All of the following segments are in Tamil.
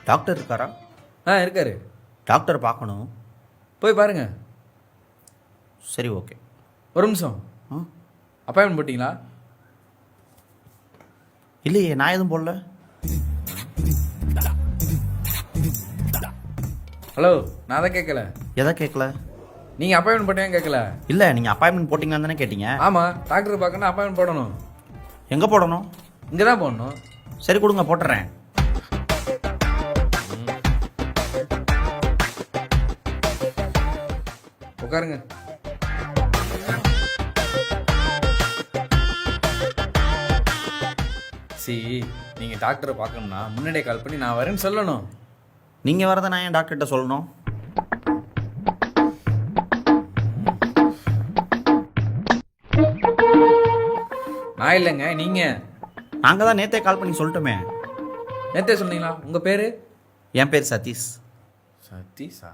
டாக்டர் இருக்காரா? இருக்காரு. டாக்டர் பார்க்கணும். போய் பாருங்க. சரி, ஓகே. ஒரு நிமிஷம். அப்பாயின்மெண்ட் போட்டிங்களா? இல்லையே, நான் எதுவும் போடல. ஹலோ, நான் அதை கேட்கல. எதை கேட்கல? நீங்கள் அப்பாயின்மெண்ட் போட்டீங்க கேட்கல. இல்லை, நீங்கள் அப்பாயின்மெண்ட் போட்டிங்களான்னு தானே கேட்டீங்க. ஆமாம், டாக்டர் பார்க்கணும், அப்பாயின்மெண்ட் போடணும். எங்கே போடணும்? இங்கே தான் போடணும். சரி கொடுங்க, போட்டுறேன். உட்காருங்க. நீங்கள் டாக்டரை பார்க்கணும்னா முன்னாடியே கால் பண்ணி நான் வரேன்னு சொல்லணும். நீங்கள் வரதை நான் ஏன் டாக்டர்கிட்ட சொல்லணும்? நான் இல்லைங்க, நீங்கள். நாங்கள் தான் நேற்றே கால் பண்ணி சொல்லிட்டோமே. நேற்றே சொன்னீங்களா? உங்கள் பேர்? என் பேர் சதீஷ். சதீஷா?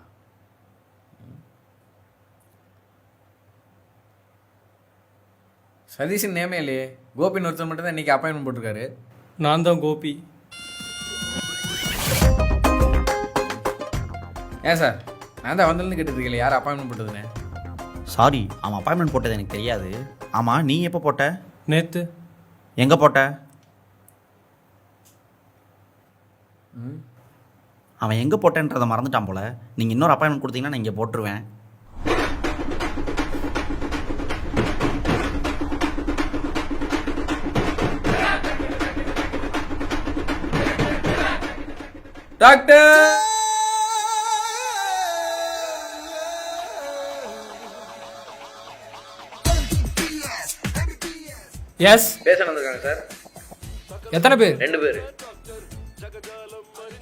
சதீஷன் நேமே இல்லையே. கோபின்னு ஒருத்தர் மட்டும் தான் இன்றைக்கி அப்பாயின்மெண்ட் போட்டிருக்காரு. நான் தான் கோபி. ஏன் சார், நான் தான் வந்திருந்து கேட்டுருக்கீங்களே யார் அப்பாயின்மெண்ட் போட்டதுன்னு. சாரி, அவன் அப்பாயின்மெண்ட் போட்டது எனக்கு தெரியாது. ஆமாம், நீ எப்போ போட்ட? நேற்று. எங்கே போட்ட? அவன் எங்கே போட்டேன்றதை மறந்துட்டான் போல. நீங்கள் இன்னொரு அப்பாயின்மெண்ட் கொடுத்தீங்கன்னா நான் இங்கே போட்டுருவேன். டாக்டர்! எஸ். பேச வந்திருக்காங்க சார். எத்தனை பேர்? 2 பேர்.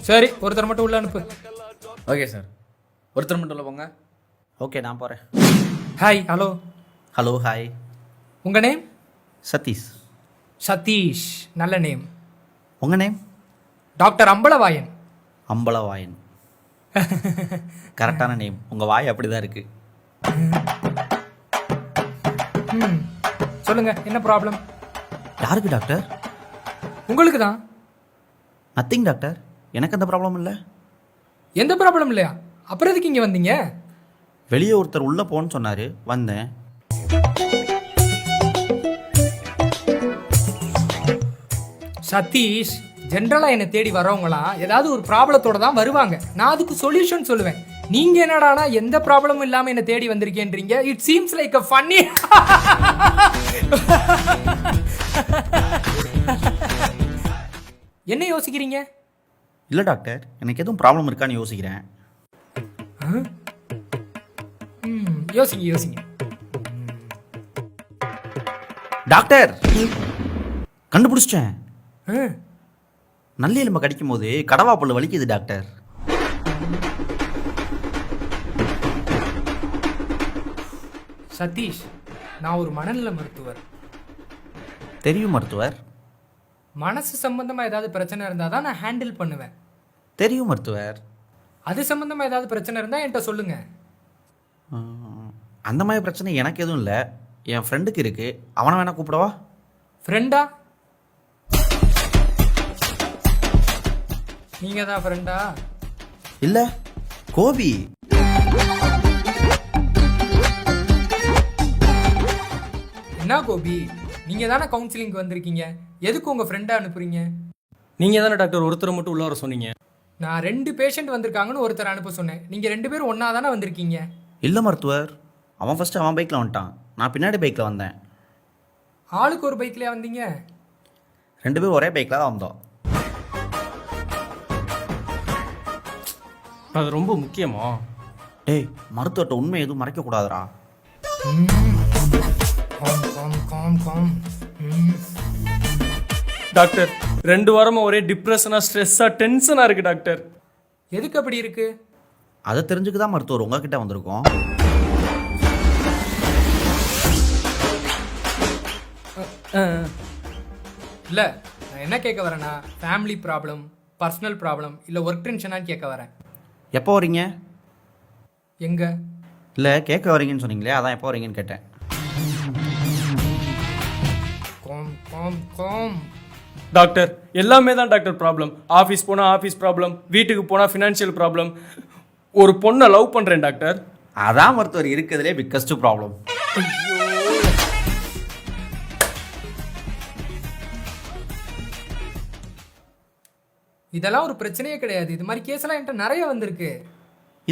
சரி, ஒருத்தர் மட்டும் உள்ள அனுப்பு. ஓகே சார், ஒருத்தர் மட்டும் உள்ள போங்க. ஓகே, நான் போகிறேன். ஹாய். ஹலோ. Hello, hi. உங்கள் நேம்? சதீஷ். சதீஷ், நல்ல நேம். உங்கள் நேம்? டாக்டர் அம்பலவாயன். அம்பலவாயன். கரெக்டான நேம். உங்கள் வாய் அப்படி தான் இருக்குது. சொல்லுங்க, என்ன ப்ராப்ளம்? யாருக்கு டாக்டர்? உங்களுக்கு தான். நத்திங் டாக்டர், எனக்கு அந்த ப்ராப்ளம் இல்லை. எந்த ப்ராப்ளம் இல்லையா? அப்புறம் எதுக்கு இங்கே வந்தீங்க? வெளியே ஒருத்தர் உள்ளே போன்னு சொன்னார், வந்தேன். சதீஷ், ஜென்ரலாக என்னை தேடி வரவங்களாம் ஏதாவது ஒரு ப்ராப்ளத்தோட தான் வருவாங்க. நான் அதுக்கு சொல்யூஷன் சொல்லுவேன். நீங்கள் என்னடானா எந்த ப்ராப்ளமும் இல்லாமல் என்னை தேடி வந்திருக்கேன்றீங்க. It seems like a funny. என்ன யோசிக்கிறீங்க? இல்லை டாக்டர், எனக்கு எதுவும் ப்ராப்ளம் இருக்கான்னு யோசிக்கிறேன். யோசிங்க யோசிங்க. டாக்டர், கண்டுபிடிச்சிட்டேன். நல்ல எலும்பை கடிக்கும் போது கடவா பல்லு வலிக்குது டாக்டர். சதீஷ், நான் ஒரு மனநல மருத்துவர். தெரியும் மருத்துவர். மனசு சம்பந்தமாக ஏதாவது பிரச்சனை இருந்தால் தான் நான் ஹேண்டில் பண்ணுவேன். தெரியும் மருத்துவர். அது சம்பந்தமாக ஏதாவது பிரச்சனை இருந்தால் என்கிட்ட சொல்லுங்க. அந்த மாதிரி பிரச்சனை எனக்கு எதுவும் இல்லை. என் ஃப்ரெண்டுக்கு இருக்கு. அவனை வேணா கூப்பிடவா? ஃப்ரெண்டா? நீங்க தான் ஃப்ரெண்டா? இல்லை, கோபி. என்ன கோபி, நீங்க தானே கவுன்சிலிங்க்கு வந்திருக்கீங்க. எதுக்கு உங்க ஃப்ரெண்டை அனுப்புறீங்க? நீங்கள் தானே டாக்டர் ஒருத்தரை மட்டும் உள்ள வர சொன்னீங்க. நான் 2 பேஷண்ட் வந்திருக்காங்கன்னு ஒருத்தர் அனுப்ப சொன்னேன். நீங்கள் 2 பேரும் ஒன்றா தானே வந்திருக்கீங்க. இல்லை மருத்துவர், அவன் ஃபஸ்ட்டு அவன் பைக்கில் வந்துட்டான், நான் பின்னாடி பைக்கில் வந்தேன். ஆளுக்கு ஒரு பைக்லேயே வந்தீங்க? 2 பேரும் ஒரே பைக்கில் தான் வந்தோம். அது ரொம்ப முக்கியமா? டேய், மருத்துவர்கிட்ட உண்மை எதுவும் மறைக்கக்கூடாதுரா. டாக்டர், 2 வாரமா ஒரே டிப்ரெஷனா, ஸ்ட்ரெஸ்ஸா, டென்ஷனா இருக்கு டாக்டர். எதுக்கு அப்படி இருக்கு? அதை தெரிஞ்சுக்க தான் மருத்துவர் உங்ககிட்ட வந்திருக்கோம். இல்லை, நான் என்ன கேட்க வரேன்னா, ஃபேமிலி ப்ராப்ளம், பர்சனல் ப்ராப்ளம், இல்லை ஒர்க் டென்ஷனான்னு கேட்க வரேன். எப்போ வரீங்க? எங்க? இல்லை, கேட்க வரீங்கன்னு சொன்னீங்களே, அதான் எப்போ வரீங்கன்னு கேட்டேன். கோம் கோம் கோம் டாக்டர் எல்லாமே தான் டாக்டர் ப்ராப்ளம். ஆஃபீஸ் போனால் ஆஃபீஸ் ப்ராப்ளம், வீட்டுக்கு போனால் ஃபினான்ஷியல் ப்ராப்ளம். ஒரு பொண்ணை லவ் பண்ணுறேன் டாக்டர். அதான் மருத்துவர் இருக்கிறதுலே பிக்கஸ்ட் ப்ராப்ளம். இதெல்லாம் ஒரு பிரச்சனையே கிடையாது. இது மாதிரி கேஸ் எல்லாம் என்கிட்ட நிறைய வந்திருக்கு.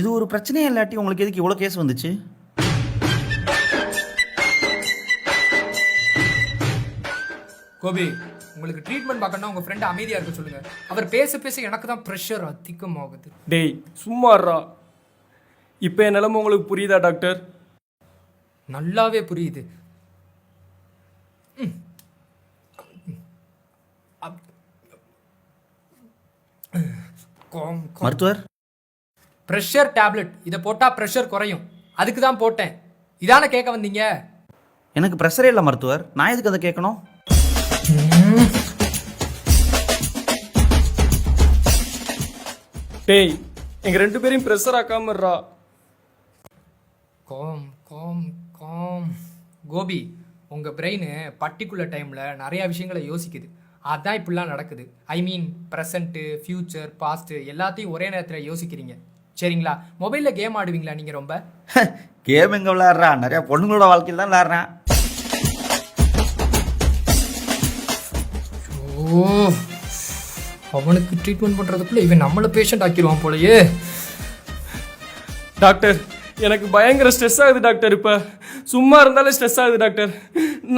இது ஒரு பிரச்சனையே இல்லாட்டி உங்களுக்கு எதுக்கு இவ்வளோ கேஸ் வந்துச்சு? கோபி, உங்களுக்கு ட்ரீட்மெண்ட் பார்க்கணும்னா உங்க ஃப்ரெண்ட் அமைதியா இருக்க சொல்லுங்க. அவர் பேச பேச எனக்கு தான் ப்ரெஷர் அதிகமாகுது. டேய் சும்மாறா. இப்போ என் நிலைமை உங்களுக்கு புரியுதா டாக்டர்? நல்லாவே புரியுது. மருத்துவர், ப்ரெஷர் டேப்லெட் இதை போட்டா ப்ரெஷர் குறையும், அதுக்கு தான் போட்டேன். இதான கேட்க வந்தீங்க? எனக்கு ப்ரெஷரே இல்லை மருத்துவர், நான் எதுக்கு அதை கேட்கணும்? டேய் எங்க 2 பேரையும் ப்ரெஷர் ஆக்காமறா. Calm calm calm. கோபி, உங்க பிரெயின் பர்டிகுலர் டைம்ல நிறைய விஷயங்களை யோசிக்குது. அதான் இப்படிலாம் நடக்குது. ஐ மீன் ப்ரெசண்ட்டு, ஃபியூச்சர், பாஸ்ட்டு எல்லாத்தையும் ஒரே நேரத்தில் யோசிக்கிறீங்க. சரிங்களா? மொபைலில் கேம் ஆடுவீங்களா நீங்கள்? ரொம்ப கேம் எங்கே விளையாடுறா? நிறையா பொண்ணுங்களோட வாழ்க்கையில் தான் விளையாடுறேன். ஓ, அவனுக்கு ட்ரீட்மெண்ட் பண்ணுறதுக்குள்ள இவன் நம்மளை பேஷண்ட் ஆக்கிடுவான் போலயே. டாக்டர் எனக்கு பயங்கர ஸ்ட்ரெஸ் ஆகுது டாக்டர். இப்போ சும்மா இருந்தாலே ஸ்ட்ரெஸ் ஆகுது டாக்டர்.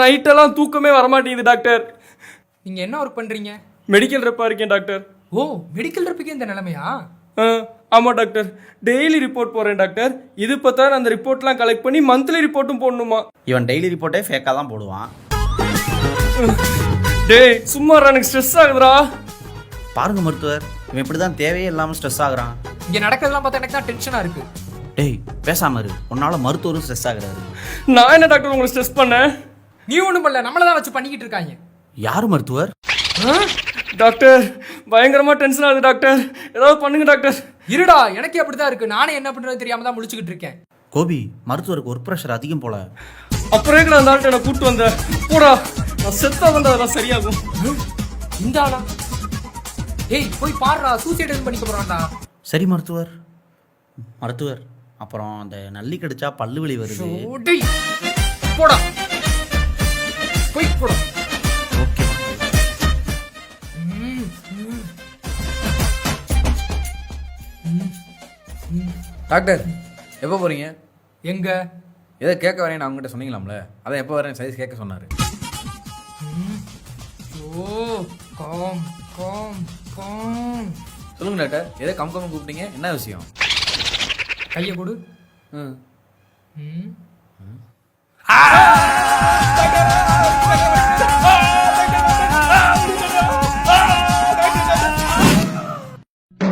நைட்டெல்லாம் தூக்கமே வரமாட்டேங்குது டாக்டர். நீங்கள் என்ன ஒர்க் பண்ணுறீங்க? மெடிக்கல் ரெப்பாக இருக்கேன் டாக்டர். ஓ, மெடிக்கல் ரெப்புக்கே இந்த நிலைமையா? ஆமாம் டாக்டர். டெய்லி ரிப்போர்ட் போடுறேன் டாக்டர். இது பார்த்தா அந்த ரிப்போர்ட்லாம் கலெக்ட் பண்ணி மந்த்லி ரிப்போர்ட்டும் போடணுமா? இவன் டெய்லி ரிப்போர்ட்டே ஃபேக்காக தான் போடுவான். டேய் சும்மா எனக்கு ஸ்ட்ரெஸ் ஆகுதுடா. பாருங்க மருத்துவர், இவன் இப்படி தான் தேவையே இல்லாமல் ஸ்ட்ரெஸ் ஆகுறான். இங்கே நடக்கிறதெல்லாம் பார்த்தா எனக்கு தான் டென்ஷனாக இருக்குது. டேய் பேசாம இரு, உன்னால மருத்துவரும் ஸ்ட்ரெஸ் ஆகுறாரு. நான் என்ன டாக்டர் உங்களை ஸ்ட்ரெஸ் பண்ணேன்? நீ ஒன்றும் பண்ணல, நம்மளை தான் வச்சு பண்ணிக்கிட்டு இருக்காங்க. யாரு மருத்துவர்? டாக்டர் பயங்கரமா டென்ஷன் ஆகுது டாக்டர், ஏதாவது பண்ணுங்க டாக்டர். இருடா, எனக்கே அப்படிதான் இருக்கு. நானே என்ன பண்றது தெரியாம தான் முழிச்சுக்கிட்டு இருக்கேன். கோபி, மருத்துவருக்கு ஒர்க் ப்ரெஷர் அதிகம் போல. அப்புறம் நான் அந்த ஆள்கிட்ட என்ன கூப்பிட்டு வந்தேன். போடா, நான் செத்தா வந்து அதெல்லாம் சரியாகும். இந்த ஆளா? ஏய் போய் பாருடா, சூசைட் பண்ணிக்க போறான்டா. சரி மருத்துவர். மருத்துவர், அப்புறம் அந்த நல்லி கடிச்சா பல்லு வலி வருது. டேய் போடா, போய் போடா. ஓகே. டாக்டர் எப்போ போகிறீங்க? எங்க? எதை கேட்க வரேன் நான் உங்ககிட்ட சொன்னீங்களாம்ல, அதான் எப்போ வரேன் சைஸ் கேட்க சொன்னார். ஓ காம் காம் காம். சொல்லுங்க டாக்டர், எதை கம்காம கூப்பிட்டீங்க? என்ன விஷயம்? கையை கொடு. ம் ஆ